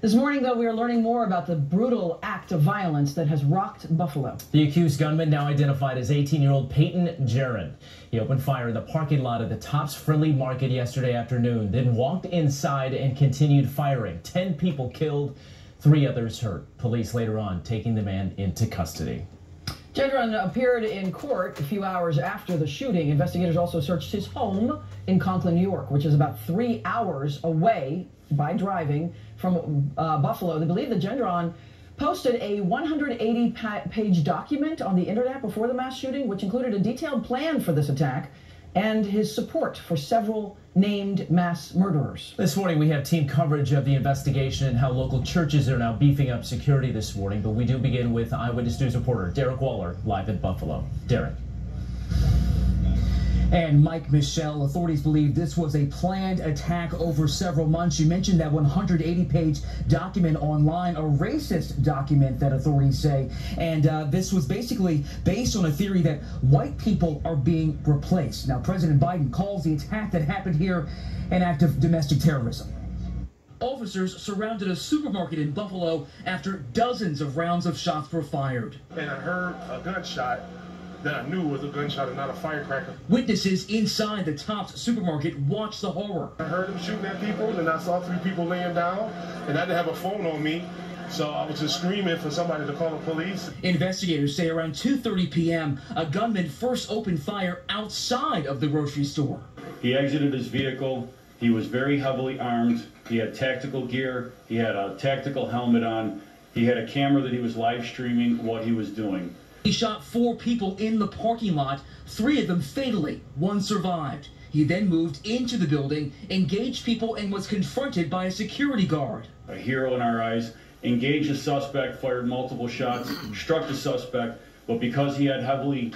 This morning, though, we are learning more about the brutal act of violence that has rocked Buffalo. The accused gunman, now identified as 18-year-old Payton Gendron. He opened fire in the parking lot of the Tops Friendly Market yesterday afternoon, then walked inside and continued firing. 10 people killed, 3 others hurt. Police later on taking the man into custody. Gendron appeared in court a few hours after the shooting. Investigators also searched his home in Conklin, New York, which is about 3 hours away by driving from Buffalo. They believe that Gendron posted a 180-page document on the internet before the mass shooting, which included a detailed plan for this attack and his support for several named mass murderers. This morning, we have team coverage of the investigation and how local churches are now beefing up security this morning. But we do begin with Eyewitness News reporter Derek Waller, live in Buffalo. Derek. And Mike Michelle, authorities believe this was a planned attack over several months. You mentioned that 180-page document online, a racist document that authorities say. And this was basically based on a theory that white people are being replaced. Now, President Biden calls the attack that happened here an act of domestic terrorism. Officers surrounded a supermarket in Buffalo after dozens of rounds of shots were fired. And I heard a gunshot that I knew was a gunshot and not a firecracker. Witnesses inside the Tops supermarket watched the horror. I heard them shooting at people, and I saw 3 people laying down, and I didn't have a phone on me, so I was just screaming for somebody to call the police. Investigators say around 2:30 p.m., a gunman first opened fire outside of the grocery store. He exited his vehicle. He was very heavily armed. He had tactical gear. He had a tactical helmet on. He had a camera that he was live streaming what he was doing. He shot 4 people in the parking lot, 3 of them fatally. 1 survived. He then moved into the building, engaged people, and was confronted by a security guard. A hero in our eyes, engaged the suspect, fired multiple shots, struck the suspect, but because he had heavily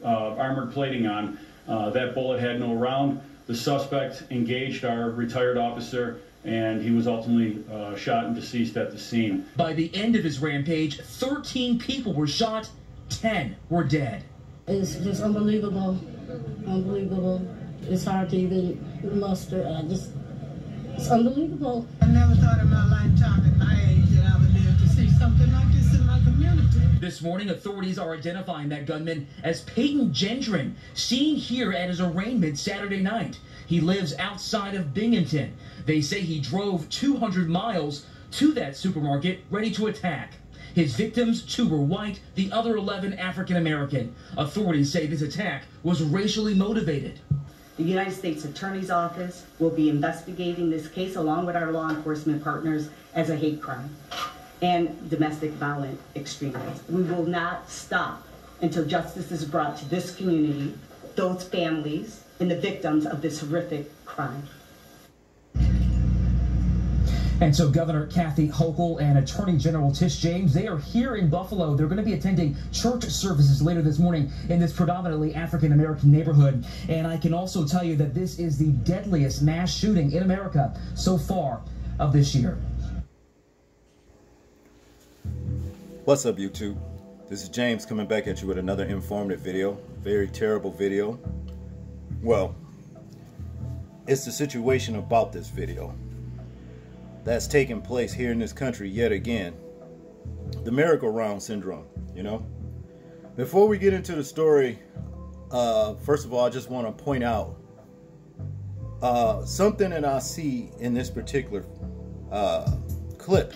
armored plating on, that bullet had no round. The suspect engaged our retired officer, and he was ultimately shot and deceased at the scene. By the end of his rampage, 13 people were shot, 10 were dead. It's just unbelievable, unbelievable. It's hard to even muster. It's unbelievable. I never thought in my lifetime at my age that I would live to see something like this in my community. This morning, authorities are identifying that gunman as Payton Gendron, seen here at his arraignment Saturday night. He lives outside of Binghamton. They say he drove 200 miles to that supermarket ready to attack. His victims, 2 were white, the other 11 African American. Authorities say this attack was racially motivated. The United States Attorney's Office will be investigating this case along with our law enforcement partners as a hate crime and domestic violent extremism. We will not stop until justice is brought to this community, those families, and the victims of this horrific crime. And so Governor Kathy Hochul and Attorney General Tish James, they are here in Buffalo. They're going to be attending church services later this morning in this predominantly African-American neighborhood. And I can also tell you that this is the deadliest mass shooting in America so far of this year. What's up, YouTube? This is James coming back at you with another informative video. Very terrible video. Well, it's the situation about this video that's taking place here in this country yet again. The merry-go-round syndrome, you know. Before we get into the story, first of all, I just want to point out something that I see in this particular clip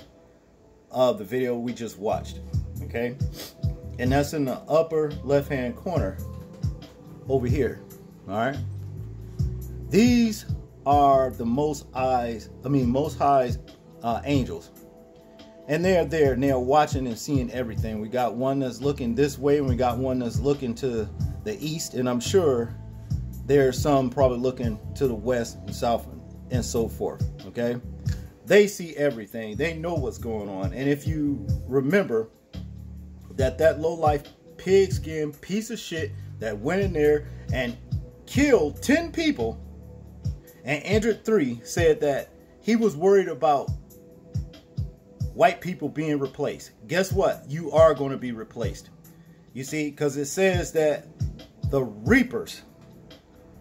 of the video we just watched, okay? And that's in the upper left-hand corner over here, all right? These are the Most High's angels, and they're there and they're watching and seeing everything. We got one that's looking this way, and we got one that's looking to the east, and I'm sure there's some probably looking to the west and south and so forth. Okay, they see everything, they know what's going on. And if you remember that low-life pigskin piece of shit that went in there and killed 10 people, and Andrew 3 said that he was worried about white people being replaced. Guess what? You are going to be replaced. You see, because it says that the reapers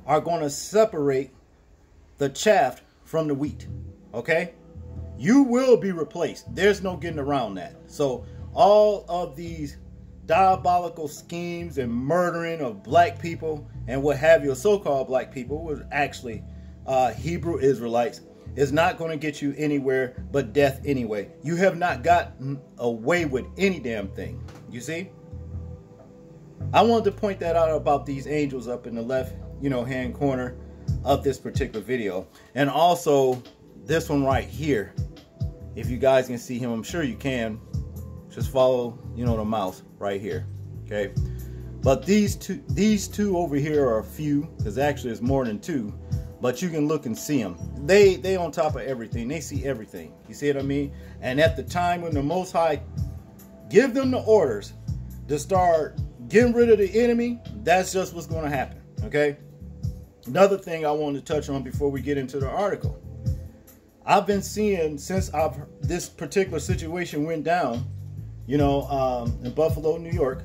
are going to separate the chaff from the wheat. Okay? You will be replaced. There's no getting around that. So all of these diabolical schemes and murdering of black people and what have you, so-called black people, was actually Hebrew Israelites, is not going to get you anywhere but death anyway. You have not gotten away with any damn thing. You see? I wanted to point that out about these angels up in the left, hand corner of this particular video. And also this one right here. If you guys can see him, I'm sure you can. Just follow, the mouse right here. Okay. But these two over here are a few, because actually it's more than two. But you can look and see them. They on top of everything. They see everything. You see what I mean? And at the time when the Most High give them the orders to start getting rid of the enemy, that's just what's going to happen. Okay? Another thing I wanted to touch on before we get into the article. I've been seeing, since this particular situation went down, in Buffalo, New York,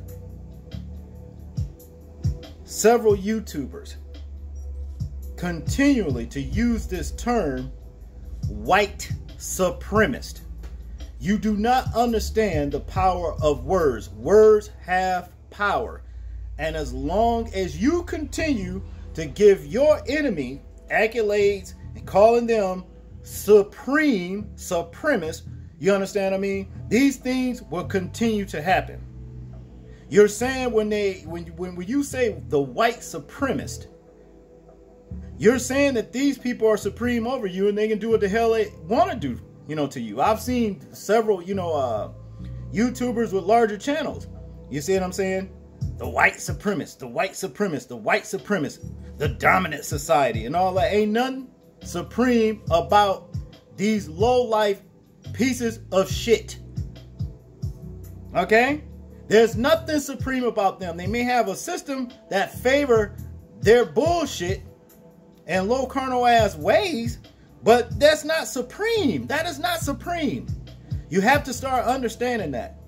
several YouTubers continually to use this term, white supremacist. You do not understand the power of words. Words have power. And as long as you continue to give your enemy accolades and calling them supremacist, you understand what I mean? These things will continue to happen. You're saying when you say the white supremacist, you're saying that these people are supreme over you and they can do what the hell they want to do, to you. I've seen several, YouTubers with larger channels. You see what I'm saying? The white supremacist, the white supremacist, the white supremacist, the dominant society and all that. Ain't nothing supreme about these low-life pieces of shit. Okay? There's nothing supreme about them. They may have a system that favor their bullshit and low carnal ass ways, but that's not supreme. That is not supreme. You have to start understanding that.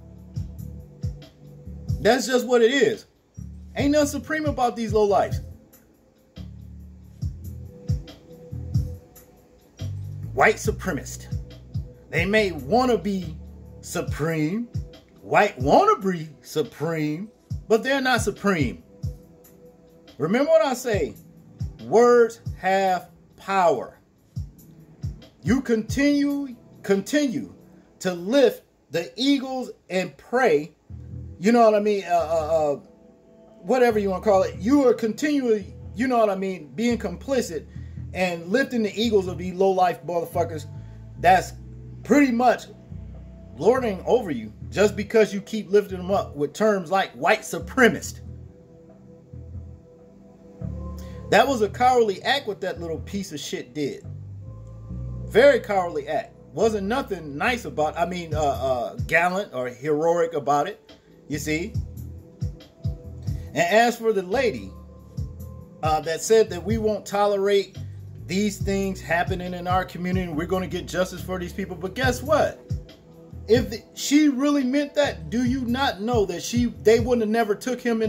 That's just what it is. Ain't nothing supreme about these low lives. White supremacist. They may want to be supreme. White want to be supreme, but they're not supreme. Remember what I say. Words have power. You continue to lift the eagles and prey. You know what I mean? Whatever you want to call it. You are continually, being complicit and lifting the eagles of these low-life motherfuckers. That's pretty much lording over you just because you keep lifting them up with terms like white supremacist. That was a cowardly act what that little piece of shit did. Very cowardly act. Wasn't nothing nice about, gallant or heroic about it. You see? And as for the lady that said that we won't tolerate these things happening in our community, we're going to get justice for these people. But guess what? If she really meant that, do you not know that they wouldn't have never took him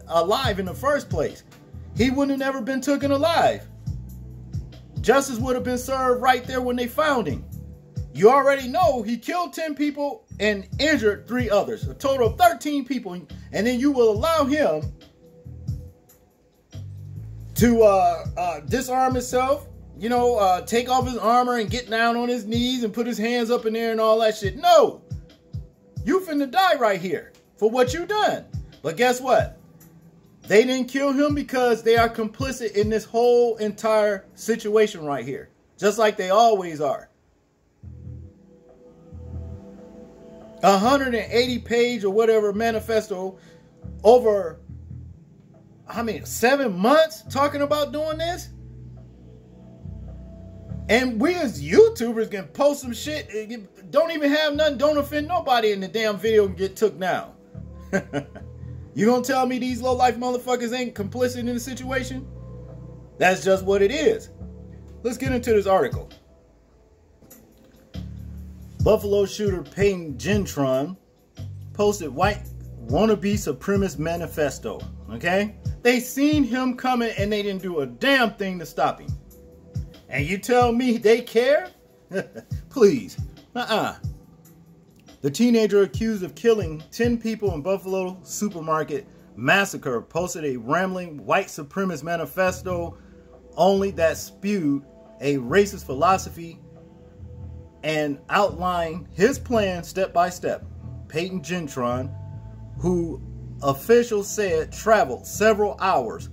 alive in the first place? He wouldn't have never been taken alive. Justice would have been served right there when they found him. You already know he killed 10 people and injured 3 others. A total of 13 people. And then you will allow him to disarm himself. Take off his armor and get down on his knees and put his hands up in there and all that shit. No. You finna die right here for what you done. But guess what? They didn't kill him because they are complicit in this whole entire situation right here. Just like they always are. 180-page or whatever manifesto over, 7 months talking about doing this? And we as YouTubers can post some shit, don't even have nothing, don't offend nobody in the damn video and get took down. You gonna tell me these low-life motherfuckers ain't complicit in the situation? That's just what it is. Let's get into this article. Buffalo shooter Payton Gendron posted white wannabe supremacist manifesto. Okay? They seen him coming and they didn't do a damn thing to stop him. And you tell me they care? Please, The teenager accused of killing 10 people in Buffalo supermarket massacre posted a rambling white supremacist manifesto only that spewed a racist philosophy and outlined his plan step by step. Payton Gendron, who officials said traveled several hours,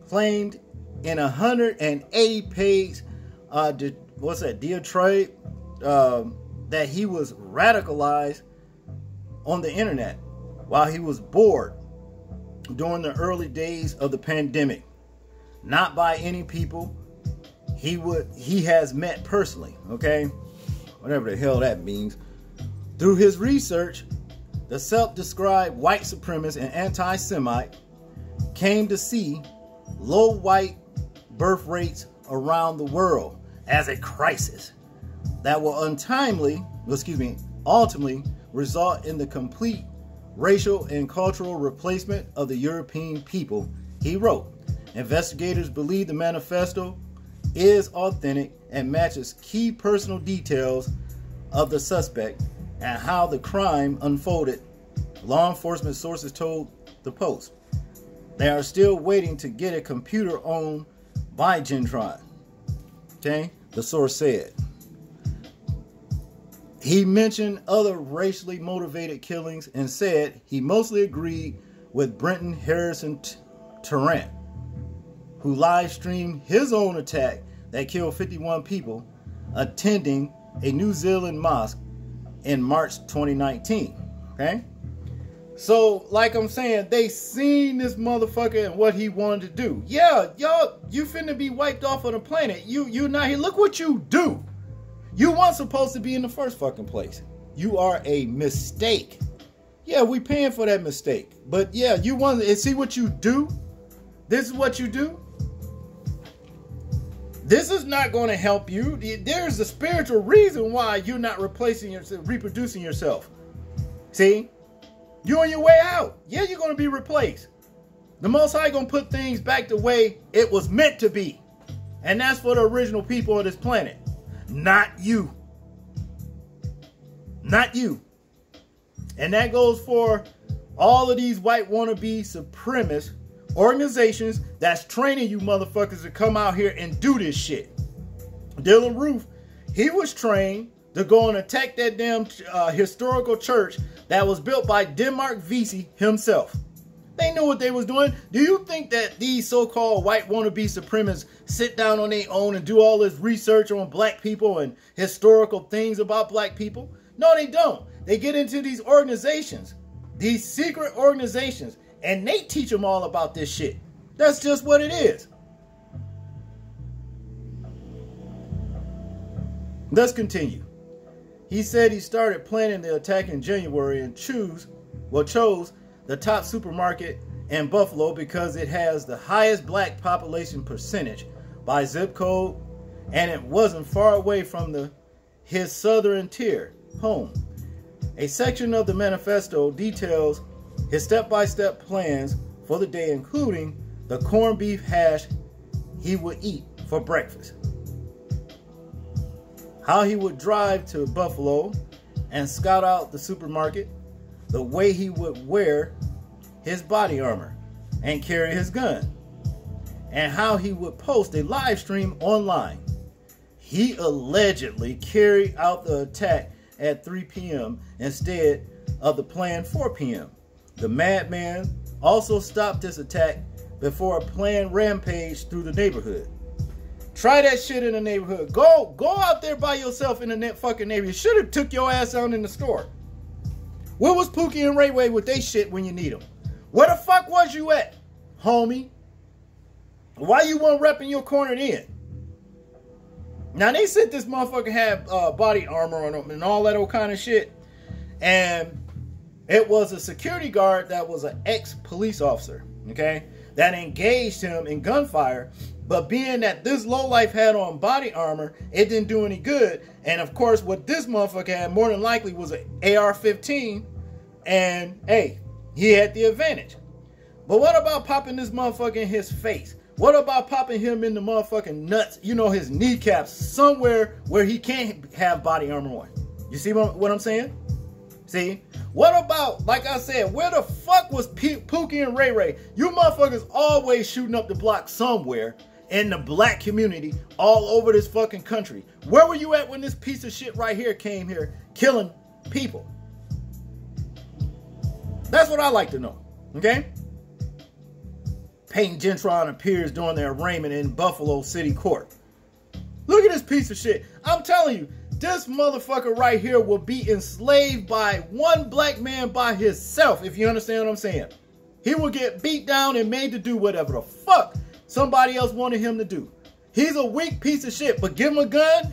claimed in 180-page diatribe that he was radicalized on the internet while he was bored during the early days of the pandemic, not by any people he has met personally, okay? Whatever the hell that means. Through his research, the self-described white supremacist and anti-Semite came to see low white birth rates around the world as a crisis that will ultimately result in the complete racial and cultural replacement of the European people, he wrote. Investigators believe the manifesto is authentic and matches key personal details of the suspect and how the crime unfolded, law enforcement sources told the Post. They are still waiting to get a computer owned by Gendron, okay, the source said. He mentioned other racially motivated killings and said he mostly agreed with Brenton Harrison Tarrant, who live streamed his own attack that killed 51 people attending a New Zealand mosque in March 2019. Okay? So, like I'm saying, they seen this motherfucker and what he wanted to do. Yeah, y'all, you finna be wiped off of the planet. You not here. Look what you do. You weren't supposed to be in the first fucking place. You are a mistake. Yeah, we paying for that mistake. But yeah, you want to see what you do? This is what you do? This is not going to help you. There's a spiritual reason why you're not replacing yourself, reproducing yourself. See? You're on your way out. Yeah, you're going to be replaced. The Most High going to put things back the way it was meant to be. And that's for the original people of this planet. Not you. Not you. And that goes for all of these white wannabe supremacist organizations that's training you motherfuckers to come out here and do this shit. Dylan Roof, he was trained to go and attack that damn historical church that was built by Denmark Vesey himself. They knew what they was doing. Do you think that these so-called white wannabe supremacists sit down on their own and do all this research on black people and historical things about black people? No, they don't. They get into these organizations, these secret organizations, and they teach them all about this shit. That's just what it is. Let's continue. He said he started planning the attack in January and chose the top supermarket in Buffalo because it has the highest black population percentage by zip code, and it wasn't far away from his southern tier home. A section of the manifesto details his step-by-step plans for the day, including the corned beef hash he would eat for breakfast, how he would drive to Buffalo and scout out the supermarket, the way he would wear his body armor and carry his gun, and how he would post a live stream online. He allegedly carried out the attack at 3 p.m. instead of the planned 4 p.m. The madman also stopped this attack before a planned rampage through the neighborhood. Try that shit in the neighborhood. Go out there by yourself in the fucking neighborhood. Should have took your ass out in the store. Where was Pookie and Ray Way with they shit when you need them? Where the fuck was you at, homie? Why you weren't repping your corner then? Now they said this motherfucker had body armor on him and all that old kind of shit. And it was a security guard that was an ex-police officer, okay, that engaged him in gunfire. But being that this lowlife had on body armor, it didn't do any good. And of course, what this motherfucker had more than likely was an AR-15. And hey, he had the advantage. But what about popping this motherfucker in his face? What about popping him in the motherfucking nuts, you know, his kneecaps, somewhere where he can't have body armor on? You see what I'm saying? See? What about, like I said, where the fuck was Pookie and Ray Ray? You motherfuckers always shooting up the block somewhere in the black community all over this fucking country. Where were you at when this piece of shit right here came here killing people? That's what I like to know, okay? Payton Gendron appears during their arraignment in Buffalo City Court. Look at this piece of shit. I'm telling you, this motherfucker right here will be enslaved by one black man by himself, if you understand what I'm saying. He will get beat down and made to do whatever the fuck somebody else wanted him to do. He's a weak piece of shit, but give him a gun,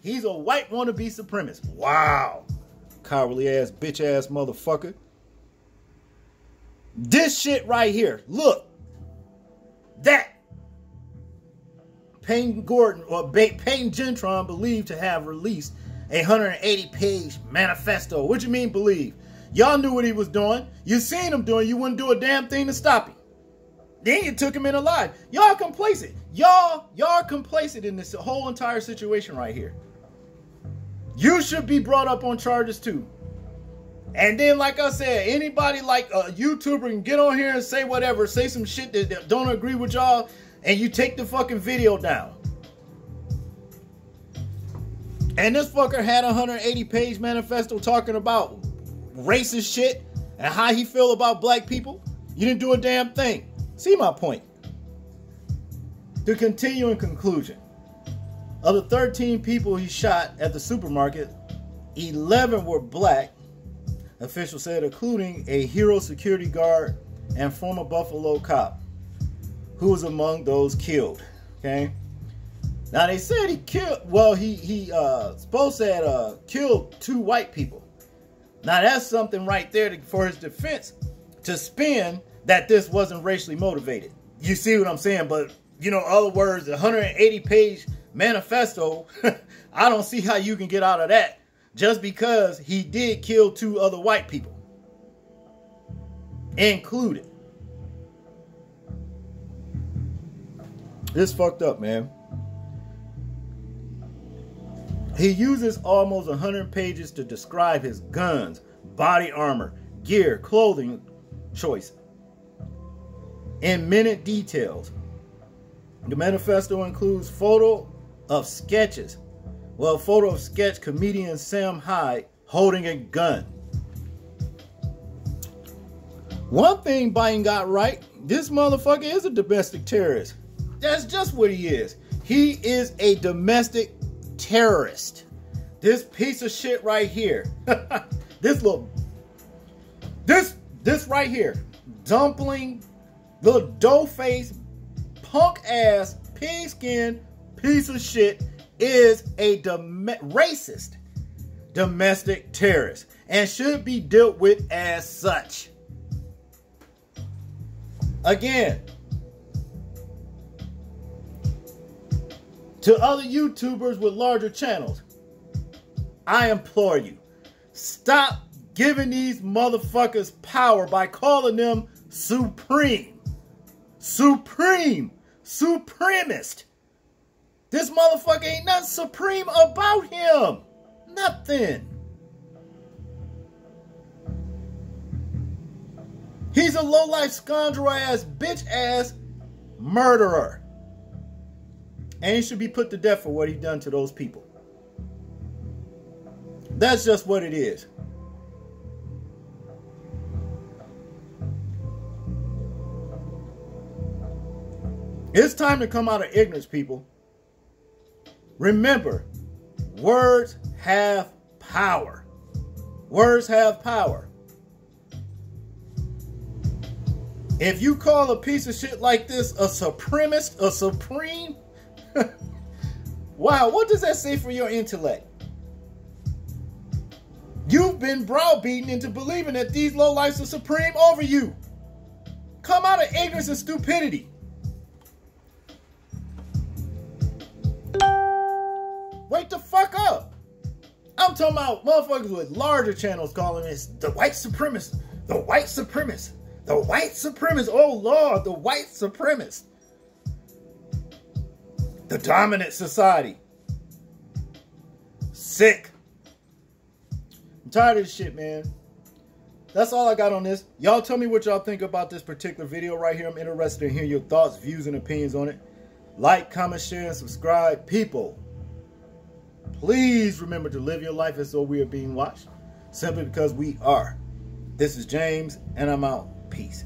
he's a white wannabe supremacist. Wow. Cowardly ass, bitch ass motherfucker. This shit right here, look. That. Payton Gendron believed to have released a 180-page manifesto. What you mean believe? Y'all knew what he was doing. You seen him doing. You wouldn't do a damn thing to stop him. Then you took him in alive. Y'all complacent. Y'all complacent in this whole entire situation right here. You should be brought up on charges too. And then, like I said, anybody like a YouTuber can get on here and say whatever, say some shit that don't agree with y'all, and you take the fucking video down. And this fucker had a 180-page manifesto talking about racist shit and how he feel about black people. You didn't do a damn thing. See my point. To continue in conclusion, of the 13 people he shot at the supermarket, 11 were black, officials said, including a hero security guard and former Buffalo cop, who was among those killed. Okay. Now they said he killed. Well, he supposed to have killed 2 white people. Now that's something right there for his defense to spin that this wasn't racially motivated. You see what I'm saying? But you know, other words, the 180-page manifesto. I don't see how you can get out of that just because he did kill 2 other white people, included. This fucked up, man. He uses almost 100 pages to describe his guns, body armor, gear, clothing choice in minute details. The manifesto includes photo of sketches. Well, photo of sketch comedian Sam Hyde holding a gun. One thing Biden got right, this motherfucker is a domestic terrorist. That's just what he is. He is a domestic terrorist. This piece of shit right here. This right here. Dumpling, little dough-faced, punk-ass, pigskin piece of shit is a racist domestic terrorist and should be dealt with as such. Again, to other YouTubers with larger channels, I implore you, stop giving these motherfuckers power by calling them supreme, supremacist. This motherfucker ain't nothing supreme about him. Nothing. He's a low-life scoundrel ass, bitch ass murderer. And he should be put to death for what he done to those people. That's just what it is. It's time to come out of ignorance, people. Remember, words have power. Words have power. If you call a piece of shit like this a supremacist, a supreme, wow, what does that say for your intellect? You've been browbeaten into believing that these lowlifes are supreme over you. Come out of ignorance and stupidity. Wake the fuck up. I'm talking about motherfuckers with larger channels calling this the white supremacist, the white supremacist, the white supremacist. Oh Lord, the white supremacist. The dominant society. Sick. tired of this shit, man. That's all I got on this. Y'all tell me what y'all think about this particular video right here. I'm interested in hearing your thoughts, views, and opinions on it. Like, comment, share, and subscribe. People, please remember to live your life as though we are being watched. Simply because we are. This is James, and I'm out. Peace.